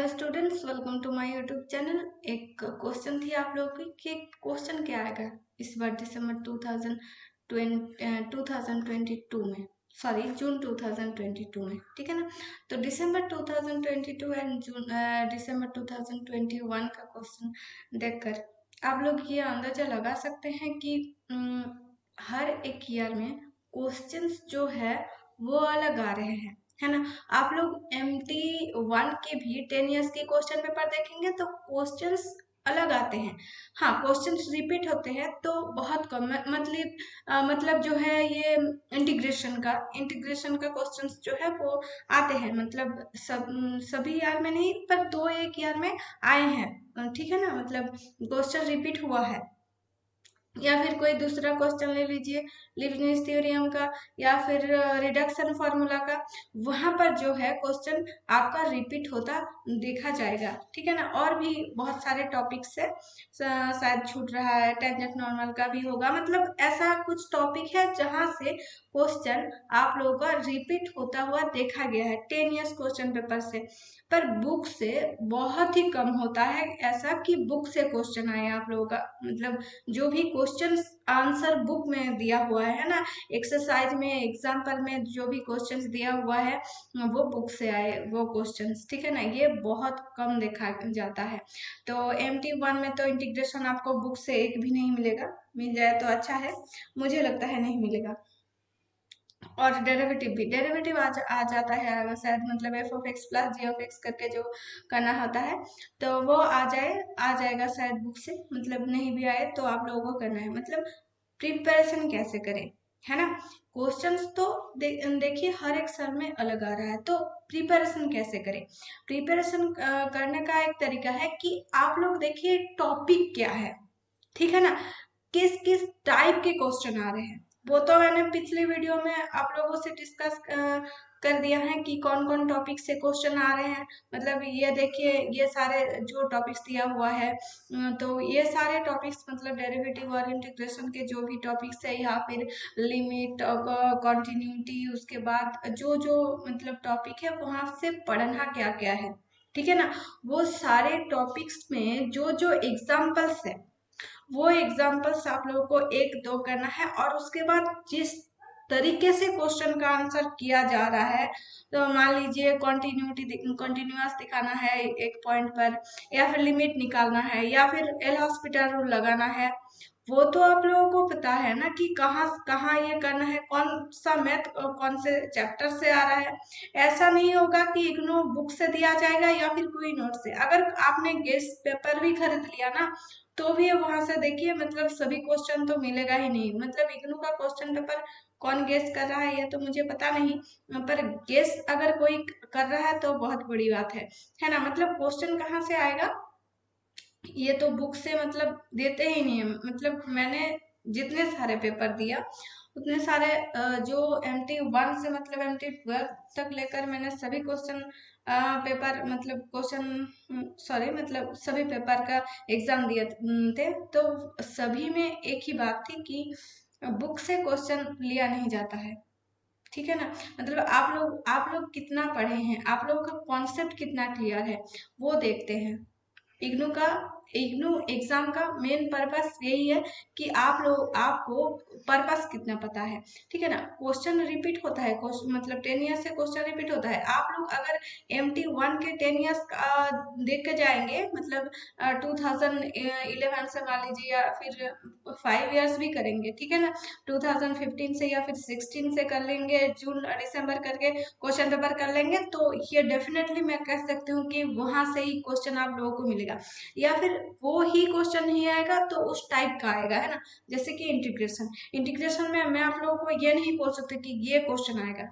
Hello students, welcome to my YouTube channel. एक question थी आप लोगों की कि क्वेश्चन क्या आएगा इस बार दिसंबर 2022 में, सॉरी जून 2022 में, ठीक है ना। तो दिसंबर 2022 एंड जून दिसंबर 2021 का क्वेश्चन देखकर आप लोग ये अंदाजा लगा सकते हैं कि हर एक ईयर में क्वेश्चंस जो है वो अलग आ रहे हैं, है ना। आप लोग MT1 के भी 10 इयर्स के क्वेश्चन पेपर देखेंगे तो क्वेश्चंस अलग आते हैं। हाँ, क्वेश्चंस रिपीट होते हैं तो बहुत कम, मतलब जो है ये इंटीग्रेशन का क्वेश्चंस जो है वो आते हैं, मतलब सभी ईयर में नहीं पर दो एक ईयर में आए हैं, ठीक है ना। मतलब क्वेश्चन रिपीट हुआ है। या फिर कोई दूसरा क्वेश्चन ले लीजिए लीबनिज थ्योरम का या फिर रिडक्शन फार्मूला का, वहां पर जो है क्वेश्चन आपका रिपीट होता देखा जाएगा, ठीक है ना। और भी बहुत सारे टॉपिक्स है, शायद छूट रहा है, टेंजेंट नॉर्मल का भी होगा, मतलब ऐसा कुछ टॉपिक है जहां से क्वेश्चन आप लोगों का रिपीट होता हुआ देखा गया है 10 इयर्स क्वेश्चन पेपर से। पर बुक से बहुत ही कम होता है ऐसा कि बुक से क्वेश्चन आए आप लोगों का, मतलब जो भी क्वेश्चन आंसर बुक में दिया हुआ है ना, एक्सरसाइज में एग्जाम्पल में जो भी क्वेश्चन दिया हुआ है वो बुक से आए वो क्वेश्चंस, ठीक है ना। ये बहुत कम देखा जाता है। तो MT1 में तो इंटीग्रेशन आपको बुक से एक भी नहीं मिलेगा, मिल जाए तो अच्छा है, मुझे लगता है नहीं मिलेगा। और डेरिवेटिव आ जाता है शायद, मतलब f(x) प्लस g(x) करके जो करना होता है तो वो आ जाएगा शायद बुक से, मतलब नहीं भी आए तो आप लोगों को करना है। मतलब प्रिपरेशन कैसे करें, है ना। क्वेश्चंस तो देखिए हर एक साल में अलग आ रहा है, तो प्रिपरेशन कैसे करें। प्रिपरेशन करने का एक तरीका है कि आप लोग देखिए टॉपिक क्या है, ठीक है ना, किस किस टाइप के क्वेश्चन आ रहे हैं। वो तो मैंने पिछली वीडियो में आप लोगों से डिस्कस कर दिया है कि कौन कौन टॉपिक से क्वेश्चन आ रहे हैं। मतलब ये देखिए ये सारे जो टॉपिक्स दिया हुआ है, तो ये सारे टॉपिक्स मतलब डेरिवेटिव और इंटीग्रेशन के जो भी टॉपिक्स है, या फिर लिमिट कॉन्टिन्यूटी, उसके बाद जो जो मतलब टॉपिक है वहां से पढ़ना क्या क्या है, ठीक है ना। वो सारे टॉपिक्स में जो जो एग्जाम्पल्स है वो एग्जाम्पल्स आप लोगों को एक दो करना है, और उसके बाद जिस तरीके से क्वेश्चन का आंसर किया जा रहा है, तो मान लीजिए कंटिन्यूअस दिखाना है एक पॉइंट पर, या फिर लिमिट निकालना है, या फिर एल हॉस्पिटल रूल लगाना है, वो तो आप लोगों को पता है ना कि कहाँ कहाँ ये करना है, कौन सा मैथ कौन से चैप्टर से आ रहा है। ऐसा नहीं होगा कि इग्नू बुक से दिया जाएगा या फिर कोई नोट से। अगर आपने गेस्ट पेपर भी खरीद लिया ना तो भी वहां से देखिए मतलब सभी क्वेश्चन तो मिलेगा ही नहीं। मतलब इग्नू का क्वेश्चन पेपर कौन गेस कर रहा है ये तो मुझे पता नहीं, पर गेस अगर कोई कर रहा है तो बहुत बड़ी बात है ना। मतलब क्वेश्चन कहाँ से आएगा, ये तो बुक से मतलब देते ही नहीं है। मतलब मैंने जितने सारे पेपर दिया उतने सारे जो MT1 से मतलब MT12 तक लेकर मैंने सभी क्वेश्चन पेपर मतलब मतलब सभी पेपर का एग्जाम दिए थे, तो सभी में एक ही बात थी कि बुक से क्वेश्चन लिया नहीं जाता है, ठीक है ना। मतलब आप लोग कितना पढ़े हैं, आप लोगों का कॉन्सेप्ट कितना क्लियर है वो देखते हैं। इग्नू का इग्नू एग्जाम का मेन पर्पस यही है कि आपको पर्पस कितना पता है, ठीक है ना। क्वेश्चन रिपीट होता है, मतलब 10 ईयर्स से क्वेश्चन रिपीट होता है। आप लोग अगर MT1 के 10 ईयर्स देख के जाएंगे, मतलब 2011 से मान लीजिए, या फिर 5 इयर्स भी करेंगे, ठीक है ना, 2015 से या फिर 16 से कर लेंगे, जून दिसंबर करके क्वेश्चन पेपर कर लेंगे, तो ये डेफिनेटली मैं कह सकती हूँ कि वहां से ही क्वेश्चन आप लोगों को मिलेगा। या फिर वो ही क्वेश्चन नहीं आएगा तो उस टाइप का आएगा, है ना। जैसे कि इंटीग्रेशन में मैं आप लोगों को ये नहीं बोल सकती कि ये क्वेश्चन आएगा,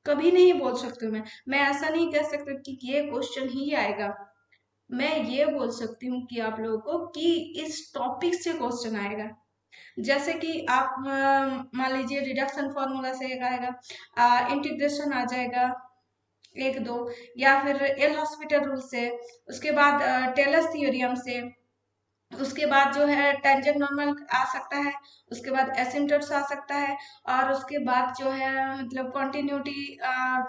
कभी नहीं बोल सकती हूँ। मैं ऐसा नहीं कह सकती कि ये क्वेश्चन ही आएगा। मैं ये बोल सकती हूँ कि आप लोगों को कि इस टॉपिक से क्वेश्चन आएगा। जैसे कि आप मान लीजिए रिडक्शन फॉर्मूला से एक आएगा, इंटीग्रेशन आ जाएगा एक दो, या फिर एल हॉस्पिटल रूल से, उसके बाद टेलर्स थ्योरम से, उसके बाद जो है टेंजेंट नॉर्मल आ सकता है, उसके बाद एसिम्पटोट्स आ सकता है, और उसके बाद जो है मतलब कॉन्टिन्यूटी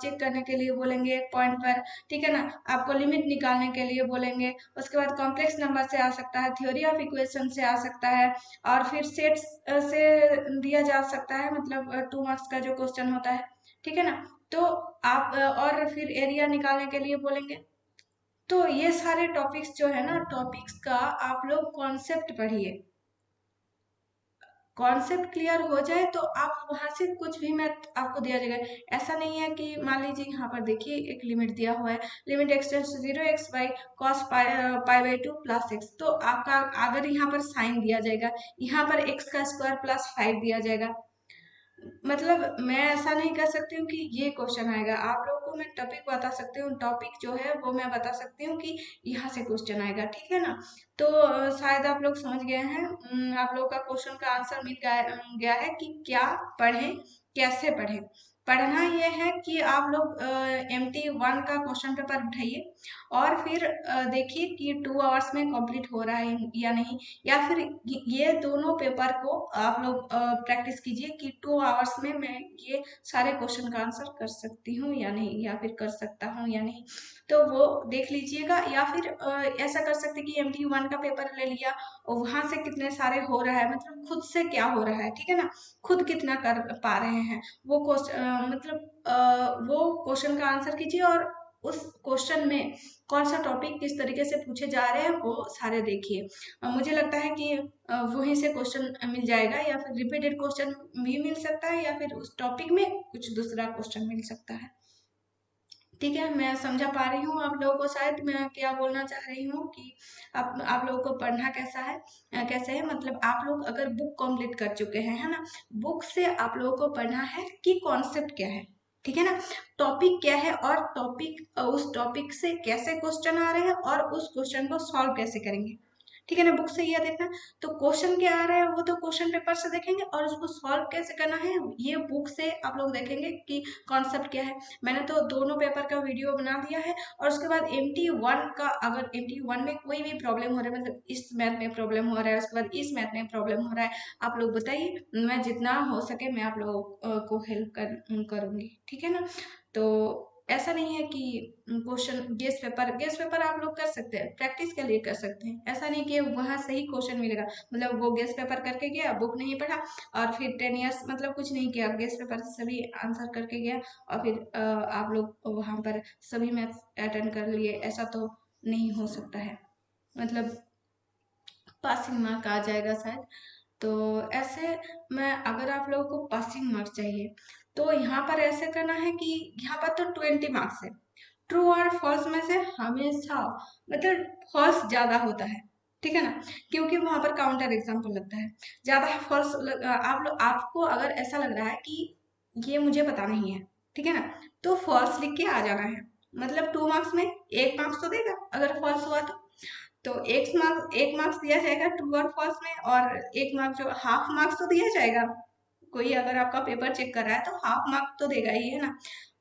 चेक करने के लिए बोलेंगे एक पॉइंट पर, ठीक है ना। आपको लिमिट निकालने के लिए बोलेंगे। उसके बाद कॉम्प्लेक्स नंबर से आ सकता है, थ्योरी ऑफ इक्वेशन से आ सकता है, और फिर सेट्स से दिया जा सकता है, मतलब 2 मार्क्स का जो क्वेश्चन होता है, ठीक है ना। तो आप और फिर एरिया निकालने के लिए बोलेंगे। तो ये सारे टॉपिक्स जो है ना, टॉपिक्स का आप लोग कॉन्सेप्ट पढ़िए। कॉन्सेप्ट क्लियर हो जाए तो आप वहां से कुछ भी मैथ आपको दिया जाएगा। ऐसा नहीं है कि मान लीजिए यहाँ पर देखिए एक लिमिट दिया हुआ है, limit extends to 0x by cos पाई/2 प्लस एक्स। तो आपका अगर यहाँ पर साइन दिया जाएगा, यहाँ पर x का स्क्वायर प्लस 5 दिया जाएगा, मतलब मैं ऐसा नहीं कर सकती हूँ कि ये क्वेश्चन आएगा। आप लोगों को मैं टॉपिक बता सकती हूँ, टॉपिक जो है वो मैं बता सकती हूँ कि यहाँ से क्वेश्चन आएगा, ठीक है ना। तो शायद आप लोग समझ गए हैं। आप लोगों का क्वेश्चन का आंसर मिल गया है कि क्या पढ़ें, कैसे पढ़ें। पढ़ना ये है कि आप लोग MT1 का क्वेश्चन पेपर उठाइए, और फिर देखिए कि 2 आवर्स में कंप्लीट हो रहा है या नहीं, या फिर ये दोनों पेपर को आप लोग प्रैक्टिस कीजिए कि 2 आवर्स में मैं ये सारे क्वेश्चन का आंसर कर सकती हूँ या नहीं, या फिर कर सकता हूँ या नहीं। तो वो देख लीजिएगा, या फिर ऐसा कर सकते कि MT1 का पेपर ले लिया और वहां से कितने सारे हो रहा है, मतलब खुद से क्या हो रहा है, ठीक है ना, खुद कितना कर पा रहे हैं वो क्वेश्चन, मतलब वो क्वेश्चन का आंसर कीजिए, और उस क्वेश्चन में कौन सा टॉपिक किस तरीके से पूछे जा रहे हैं वो सारे देखिए। मुझे लगता है कि वहीं से क्वेश्चन मिल जाएगा, या फिर रिपीटेड क्वेश्चन भी मिल सकता है, या फिर उस टॉपिक में कुछ दूसरा क्वेश्चन मिल सकता है। ठीक है, मैं समझा पा रही हूँ आप लोगों को, शायद मैं क्या बोलना चाह रही हूँ कि आप लोगों को पढ़ना कैसा है, कैसे है, मतलब आप लोग अगर बुक कंप्लीट कर चुके हैं, है ना, बुक से आप लोगों को पढ़ना है कि कॉन्सेप्ट क्या है, ठीक है ना, टॉपिक क्या है, और टॉपिक उस टॉपिक से कैसे क्वेश्चन आ रहे हैं, और उस क्वेश्चन को सॉल्व कैसे करेंगे, ठीक है ना। बुक से ये देखना, तो क्वेश्चन क्या आ रहा है वो तो क्वेश्चन पेपर से देखेंगे, और उसको सॉल्व कैसे करना है ये बुक से आप लोग देखेंगे कि कॉन्सेप्ट क्या है। मैंने तो दोनों पेपर का वीडियो बना दिया है, और उसके बाद MT1 का, अगर MT1 में कोई भी प्रॉब्लम हो रहा है, मतलब इस मैथ में प्रॉब्लम हो रहा है, उसके बाद इस मैथ में प्रॉब्लम हो रहा है, आप लोग बताइए, मैं जितना हो सके मैं आप लोगों को हेल्प करूंगी, ठीक है ना। तो ऐसा नहीं है कि क्वेश्चन गेस पेपर आप लोग कर सकते हैं, प्रैक्टिस के लिए कर सकते हैं। ऐसा नहीं कि वहां से ही क्वेश्चन मिलेगा, मतलब वो गेस पेपर करके गया, बुक नहीं पढ़ा, और फिर 10 इयर्स मतलब कुछ नहीं किया, गेस पेपर से सभी आंसर करके गया, और फिर आप लोग वहां पर सभी मैथ्स अटेंड कर लिए, ऐसा तो नहीं हो सकता है, मतलब पासिंग मार्क आ जाएगा शायद। तो ऐसे मैं, अगर आप लोगों को पासिंग मार्क चाहिए तो यहाँ पर ऐसे करना है कि यहाँ पर तो 20 मार्क्स है, ट्रू और फॉल्स में से हमेशा मतलब फॉल्स ज्यादा होता है, ठीक है ना, क्योंकि वहां पर काउंटर एग्जाम्पल लगता है, ज्यादा फॉल्स आप लोग, आपको अगर ऐसा लग रहा है कि ये मुझे पता नहीं है, ठीक है ना, तो फॉल्स लिख के आ जाना है, मतलब 2 मार्क्स में 1 मार्क्स तो देगा अगर फॉल्स हुआ तो 1 मार्क्स दिया जाएगा ट्रू और फॉल्स में, और 1 मार्क जो हाफ मार्क्स तो दिया जाएगा। कोई अगर आपका पेपर चेक कर रहा है तो हाफ मार्क तो देगा ही, है ना।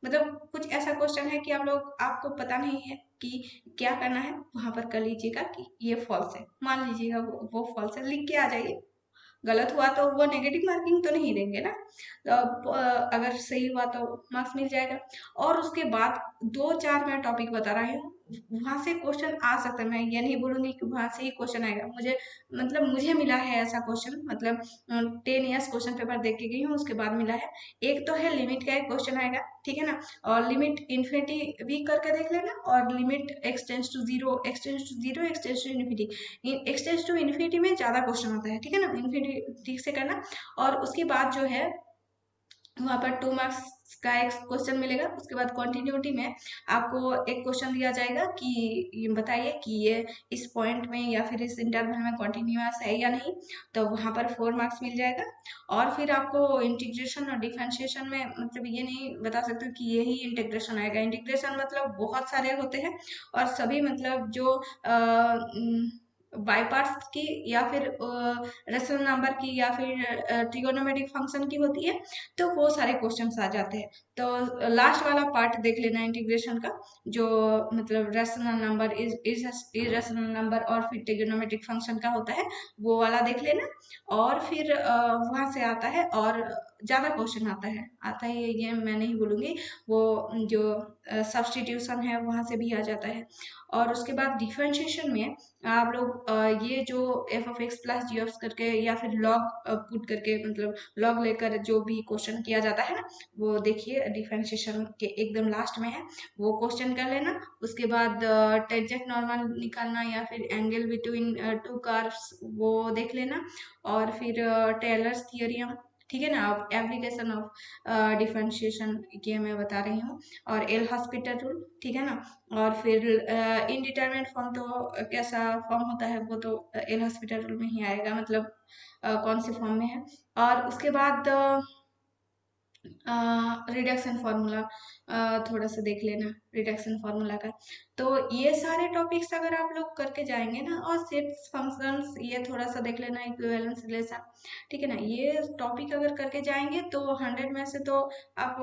मतलब कुछ ऐसा क्वेश्चन है कि आप लोग, आपको पता नहीं है कि क्या करना है, वहां पर कर लीजिएगा कि ये फॉल्स है, मान लीजिएगा वो फॉल्स है, लिख के आ जाइए। गलत हुआ तो वो नेगेटिव मार्किंग तो नहीं देंगे ना, तो अगर सही हुआ तो मार्क्स मिल जाएगा। और उसके बाद 2-4 मैं टॉपिक बता रही हूँ, वहां से क्वेश्चन आ सकता है, मैं ये नहीं बोलूंगी कि वहां से ही क्वेश्चन आएगा, मुझे मतलब मुझे मिला है ऐसा क्वेश्चन, मतलब 10 इयर्स क्वेश्चन पेपर देख के गई हूँ, उसके बाद मिला है। एक तो है लिमिट का एक क्वेश्चन आएगा, ठीक है ना, और लिमिट इन्फिनिटी भी करके देख लेना, और limit extends to zero, extends to infinity, extends to infinity में ज्यादा क्वेश्चन होता है, ठीक है ना, इन्फिनिटी ठीक से करना। और उसके बाद जो है वहां पर 2 मार्क्स का एक क्वेश्चन मिलेगा, उसके बाद कंटिन्यूटी में आपको एक क्वेश्चन दिया जाएगा कि ये बताइए कि ये इस पॉइंट में या फिर इस इंटरवल में कंटिन्यूअस है या नहीं, तो वहां पर 4 मार्क्स मिल जाएगा। और फिर आपको इंटीग्रेशन और डिफरेंशिएशन में, मतलब ये नहीं बता सकते कि यही इंटीग्रेशन आएगा, इंटीग्रेशन मतलब बहुत सारे होते हैं, और सभी मतलब जो बाई पार्ट्स की या फिर रेशनल नंबर की या फिर ट्रिगोनोमेट्रिक फंक्शन की होती है, तो वो सारे क्वेश्चंस आ जाते हैं। तो लास्ट वाला पार्ट देख लेना इंटीग्रेशन का, जो मतलब रेशनल नंबर इरेशनल नंबर और फिर ट्रिगोनोमेट्रिक फंक्शन का होता है, वो वाला देख लेना। और फिर वहां से आता है और ज़्यादा क्वेश्चन आता है ये मैं नहीं बोलूँगी, वो जो सब्सटीट्यूशन है वहां से भी आ जाता है। और उसके बाद डिफरेंशिएशन में आप लोग ये जो F of X plus G of करके या फिर लॉग पुट करके मतलब लॉग लेकर जो भी क्वेश्चन किया जाता है ना, वो देखिए डिफरेंशिएशन के एकदम लास्ट में है, वो क्वेश्चन कर लेना। उसके बाद टेंजेंट नॉर्मल निकालना या फिर एंगल बिटवीन टू कर्व्स वो देख लेना। और फिर टेलर्स थियोरम, ठीक है ना। अब एप्लीकेशन ऑफ डिफरेंशिएशन ये मैं बता रही हूँ। और एल हॉस्पिटल रूल, ठीक है ना। और फिर इनडिटरमिनेट फॉर्म तो कैसा फॉर्म होता है वो तो एल हॉस्पिटल रूल में ही आएगा, मतलब कौन से फॉर्म में है। और उसके बाद रिडक्शन फार्मूला थोड़ा सा देख लेना रिडक्शन फार्मूला का। तो ये सारे टॉपिक्स अगर आप लोग करके जाएंगे ना, और सेट्स फंक्शंस ये थोड़ा सा देख लेना, इक्विवेलेंस रिलेशन, ठीक है ना। ये टॉपिक अगर करके जाएंगे तो 100 में से तो आप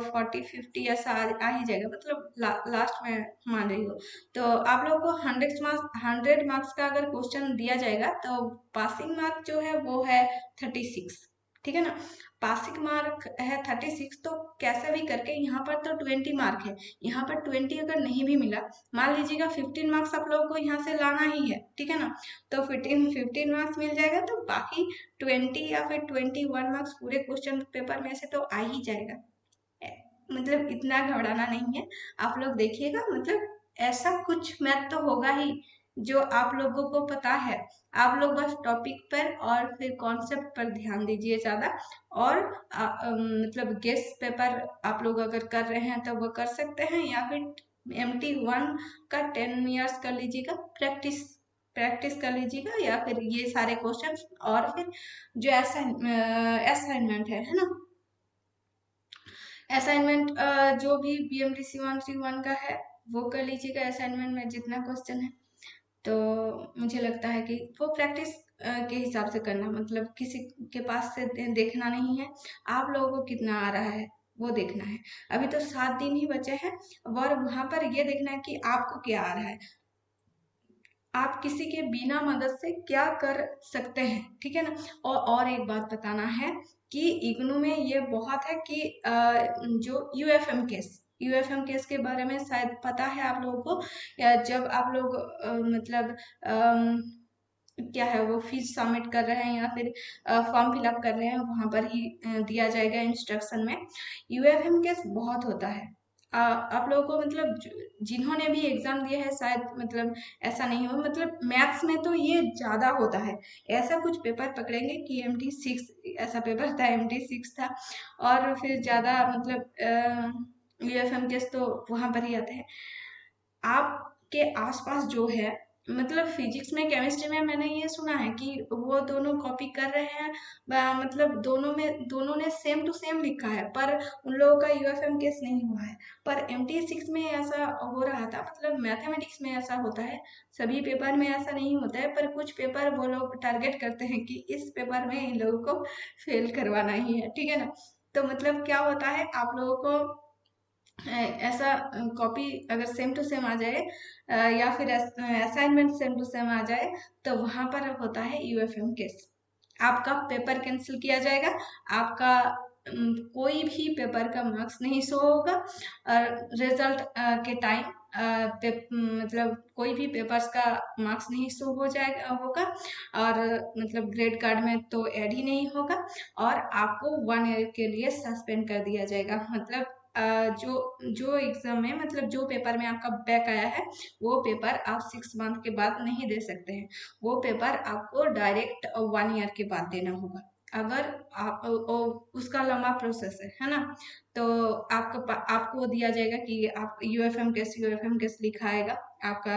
40-50 ऐसा आ ही जाएगा, मतलब लास्ट में मान रही हो। तो आप लोग को 100 मार्क्स का अगर क्वेश्चन दिया जाएगा तो पासिंग मार्क जो है वो है 36, ठीक है ना। पासिंग मार्क है 36, तो कैसे भी करके यहाँ पर तो 20 मार्क है, यहाँ पर 20 अगर नहीं भी मिला, मान लीजिएगा 15 मार्क्स आप लोगों को यहाँ से लाना ही है, ठीक है ना। तो 15 मार्क्स मिल जाएगा, तो बाकी 20 या फिर 21 मार्क्स पूरे क्वेश्चन पेपर में से तो आ ही जाएगा। मतलब इतना घबराना नहीं है, आप लोग देखिएगा, मतलब ऐसा कुछ मैथ तो होगा ही जो आप लोगों को पता है। आप लोग बस टॉपिक पर और फिर कॉन्सेप्ट पर ध्यान दीजिए ज़्यादा। और मतलब गेस पेपर आप लोग अगर कर रहे हैं तो वो कर सकते हैं, या फिर MT1 का 10 इयर्स कर लीजिएगा, प्रैक्टिस प्रैक्टिस कर लीजिएगा, या फिर ये सारे क्वेश्चंस। और फिर जो असाइनमेंट है ना, असाइनमेंट जो भी BMDC 131 का है वो कर लीजिएगा। असाइनमेंट में जितना क्वेश्चन है, तो मुझे लगता है कि वो प्रैक्टिस के हिसाब से करना, मतलब किसी के पास से देखना नहीं है, आप लोगों को कितना आ रहा है वो देखना है। अभी तो 7 दिन ही बचे हैं, और वहां पर ये देखना है कि आपको क्या आ रहा है, आप किसी के बिना मदद से क्या कर सकते हैं, ठीक है ना। और एक बात बताना है कि इग्नू में ये बहुत है कि जो यूएफएम केस के बारे में शायद पता है आप लोगों को, या जब आप लोग मतलब क्या है वो फीस सबमिट कर रहे हैं या फिर फॉर्म फिलअप कर रहे हैं, वहां पर ही दिया जाएगा इंस्ट्रक्शन में। यूएफएम केस बहुत होता है। आप लोगों को मतलब जिन्होंने भी एग्जाम दिया है शायद मतलब ऐसा नहीं हो, मतलब मैथ्स में तो ये ज्यादा होता है। ऐसा कुछ पेपर पकड़ेंगे कि MT6 ऐसा पेपर था, MT6 था। और फिर ज्यादा मतलब यूएफएम केस तो वहां पर ही आते हैं। आपके आसपास जो है, मतलब फिजिक्स में केमिस्ट्री में मैंने ये सुना है कि वो दोनों कॉपी कर रहे हैं, मतलब दोनों ने सेम टू सेम लिखा है, पर उन लोगों का यूएफएम केस नहीं हुआ है। पर MT6 में ऐसा हो रहा था, मतलब मैथमेटिक्स में ऐसा होता है, सभी पेपर में ऐसा नहीं होता है, पर कुछ पेपर वो लोग टारगेट करते हैं कि इस पेपर में इन लोगों को फेल करवाना ही है, ठीक है ना। तो मतलब क्या होता है, आप लोगों को ऐसा कॉपी अगर सेम टू सेम आ जाए या फिर असाइनमेंट सेम टू सेम आ जाए, तो वहां पर होता है यूएफएम केस, आपका पेपर कैंसिल किया जाएगा, आपका कोई भी पेपर का मार्क्स नहीं शो होगा। रिजल्ट के टाइम मतलब कोई भी पेपर्स का मार्क्स नहीं शो हो जाएगा होगा, और मतलब ग्रेड कार्ड में तो ऐड ही नहीं होगा, और आपको 1 ईयर के लिए सस्पेंड कर दिया जाएगा। मतलब जो एग्जाम में मतलब जो पेपर में आपका बैक आया है, वो पेपर आप 6 मंथ के बाद नहीं दे सकते हैं, वो पेपर आपको डायरेक्ट 1 ईयर के बाद देना होगा। अगर आप उसका लंबा प्रोसेस है ना। तो आपको दिया जाएगा कि आप यूएफएम केस लिखा आएगा आपका।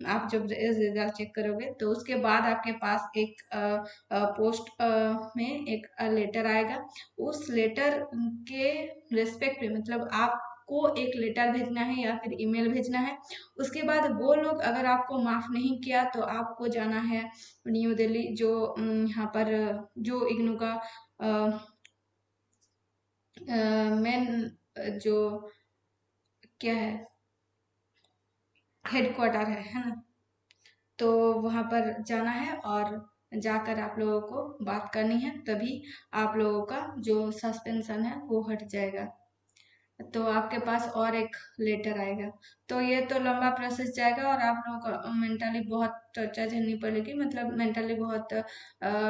आप जब रिजल्ट चेक करोगे तो उसके बाद आपके पास एक पोस्ट में एक लेटर आएगा। उस लेटर के रिस्पेक्ट में मतलब आप आपको एक लेटर भेजना है या फिर ईमेल भेजना है। उसके बाद वो लोग अगर आपको माफ़ नहीं किया तो आपको जाना है न्यू दिल्ली, जो यहाँ पर जो इग्नू का मेन जो क्या है हेडक्वार्टर है ना, तो वहाँ पर जाना है और जाकर आप लोगों को बात करनी है, तभी आप लोगों का जो सस्पेंशन है वो हट जाएगा। तो आपके पास और एक लेटर आएगा। तो ये तो लंबा प्रोसेस जाएगा और आप लोगों को मेंटली बहुत टॉर्चर झेलनी पड़ेगी, मतलब मेंटली बहुत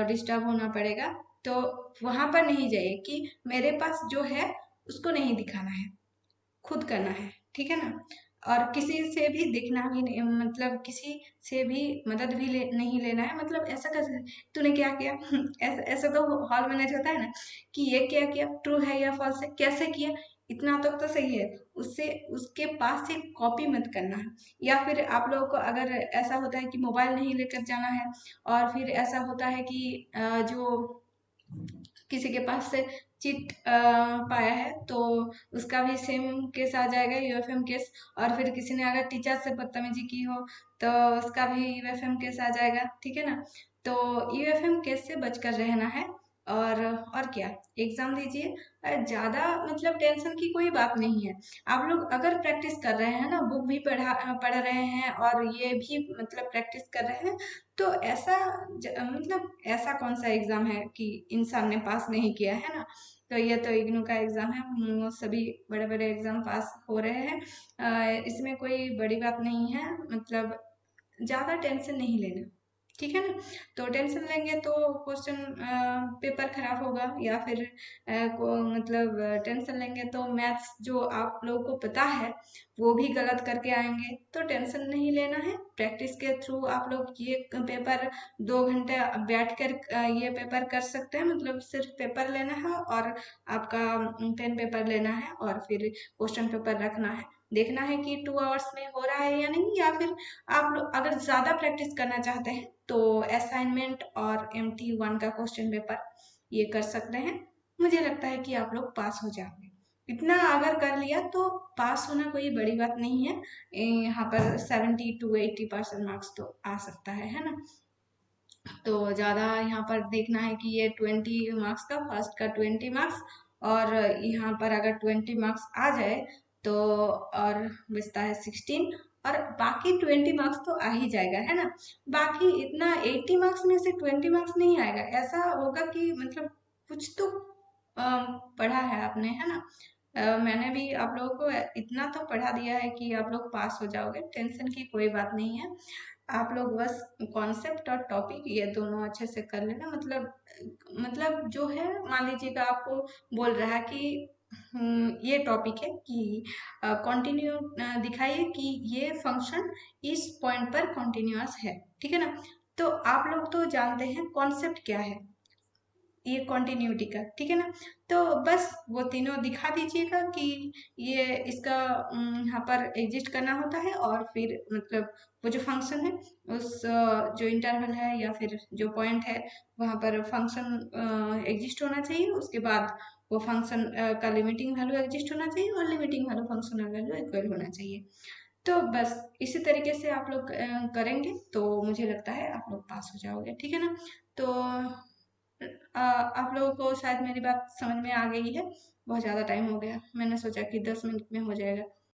डिस्टर्ब होना पड़ेगा। तो वहाँ पर नहीं जाइए कि मेरे पास जो है उसको नहीं दिखाना है, खुद करना है, ठीक है ना। और किसी से भी देखना भी नहीं, मतलब किसी से भी मदद भी नहीं लेना है। मतलब ऐसा कैसे तूने क्या किया ऐसा ऐसा तो हॉल मैनेज होता है ना कि ये क्या किया, ट्रू है या फॉल्स है, कैसे किया, इतना तक तो सही है। उससे उसके पास से कॉपी मत करना है। या फिर आप लोगों को अगर ऐसा होता है कि मोबाइल नहीं लेकर जाना है, और फिर ऐसा होता है कि जो किसी के पास से चिट पाया है तो उसका भी सेम केस आ जाएगा, यूएफएम केस। और फिर किसी ने अगर टीचर से बदतमीजी की हो तो उसका भी यूएफएम केस आ जाएगा, ठीक है ना। तो यूएफएम केस से बचकर रहना है। और क्या, एग्जाम दीजिए। ज़्यादा मतलब टेंशन की कोई बात नहीं है। आप लोग अगर प्रैक्टिस कर रहे हैं ना, बुक भी पढ़ रहे हैं और ये भी मतलब प्रैक्टिस कर रहे हैं, तो ऐसा मतलब ऐसा कौन सा एग्जाम है कि इंसान ने पास नहीं किया है ना। तो ये तो इग्नू का एग्जाम है, सभी बड़े बड़े एग्जाम पास हो रहे हैं। इसमें कोई बड़ी बात नहीं है, मतलब ज़्यादा टेंशन नहीं लेना, ठीक है ना। तो टेंशन लेंगे तो क्वेश्चन पेपर खराब होगा, या फिर मतलब टेंशन लेंगे तो मैथ्स जो आप लोगों को पता है वो भी गलत करके आएंगे। तो टेंशन नहीं लेना है, प्रैक्टिस के थ्रू आप लोग ये पेपर 2 घंटे बैठ कर ये पेपर कर सकते हैं। मतलब सिर्फ पेपर लेना है और आपका पेन पेपर लेना है और फिर क्वेश्चन पेपर रखना है, देखना है कि 2 आवर्स में हो रहा है या नहीं। या फिर आप लोग अगर ज़्यादा प्रैक्टिस करना चाहते हैं तो असाइनमेंट और MT1 का क्वेश्चन पेपर ये कर सकते हैं। मुझे लगता है कि आप लोग पास हो जाओगे। इतना अगर कर लिया तो पास होना कोई बड़ी बात नहीं है। यहाँ पर 70 to 80% मार्क्स तो आ सकता है ना। तो ज़्यादा यहाँ पर देखना है कि ये 20 मार्क्स का, फर्स्ट का 20 मार्क्स, और यहाँ पर अगर 20 मार्क्स आ जाए तो और बचता है 16, और बाकी 20 मार्क्स तो आ ही जाएगा, है ना। बाकी इतना 80 मार्क्स में से 20 मार्क्स नहीं आएगा, ऐसा होगा कि मतलब कुछ तो पढ़ा है आपने, है ना। मैंने भी आप लोगों को इतना तो पढ़ा दिया है कि आप लोग पास हो जाओगे, टेंशन की कोई बात नहीं है। आप लोग बस कॉन्सेप्ट और टॉपिक ये दोनों अच्छे से कर लेना। मतलब जो है, मान लीजिएगा आपको बोल रहा है कि ये टॉपिक है कि कंटिन्यू दिखाइए कि ये फंक्शन इस पॉइंट पर कंटिन्यूअस है, ठीक है ना। तो आप लोग तो जानते हैं कॉन्सेप्ट क्या है, ये कॉन्टिन्यूटी का, ठीक है ना। तो बस वो तीनों दिखा दीजिएगा कि ये इसका यहाँ पर एग्जिस्ट करना होता है, और फिर मतलब वो जो फंक्शन है उस जो इंटरवल है या फिर जो पॉइंट है वहाँ पर फंक्शन एग्जिस्ट होना चाहिए। उसके बाद वो फंक्शन का लिमिटिंग वैल्यू एग्जिस्ट होना चाहिए और limiting value functional value equal होना चाहिए। तो बस इसी तरीके से आप लोग करेंगे तो मुझे लगता है आप लोग पास हो जाओगे, ठीक है ना। तो आप लोगों को शायद मेरी बात समझ में आ गई है। बहुत ज़्यादा टाइम हो गया, मैंने सोचा कि 10 मिनट में हो जाएगा।